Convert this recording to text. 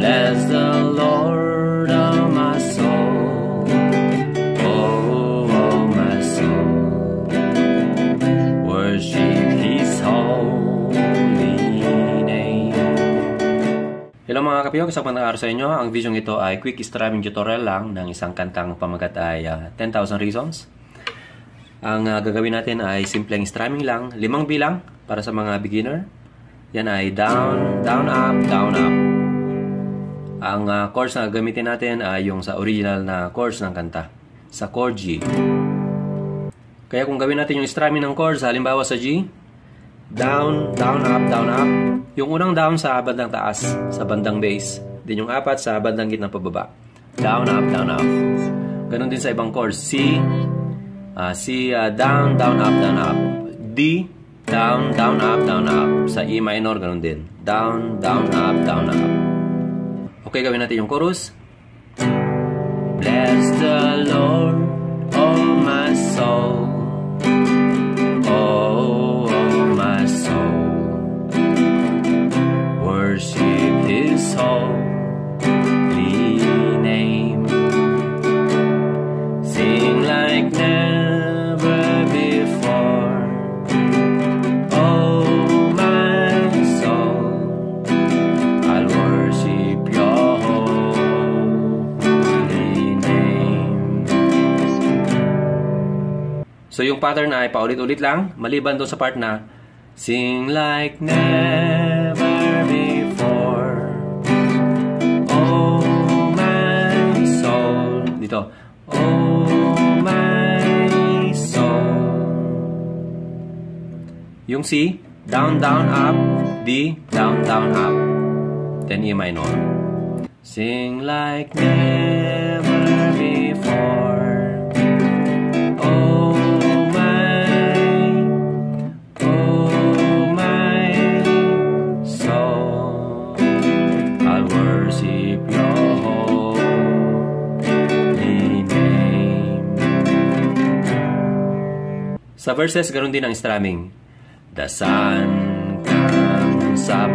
Bless the Lord, oh my soul. Oh, my soul. Worship His holy name. Hello mga kapiyok, isang pang-aaral sa inyo. Ang video ito ay quick strumming tutorial lang ng isang kantang pamagat ay 10,000 Reasons. Ang gagawin natin ay simpleng strumming lang, 5 bilang para sa mga beginner. Yan ay down, down, up, down, up. Ang chords na gagamitin natin ay yung sa original na chords ng kanta, sa chord G. Kaya kung gawin natin yung strumming ng chords, halimbawa sa G, down, down, up, down, up. Yung unang down sa bandang taas, sa bandang bass. Din yung apat sa bandang gitna pababa. Down, up, down, up. Ganon din sa ibang chords. C, down, down, up, down, up. D, down, down, up, down, up. Sa E minor, ganon din. Down, down, up, down, up. Okay, gawin natin yung chorus. Bless the Lord, oh my soul. Oh, my soul. Worship His holy name. Sing like never before. Oh, my soul. I'll worship Your holy name. So yung pattern ay paulit-ulit lang, maliban doon sa part na sing like never before. Oh, my soul. Dito. Oh, my soul. Yung C, down, down, up. D, down, down, up. Then E minor. Sing like never before. Oh, my soul. I'll worship Your holy name. Sa verses, ganoon din ang strumming. The sun comes up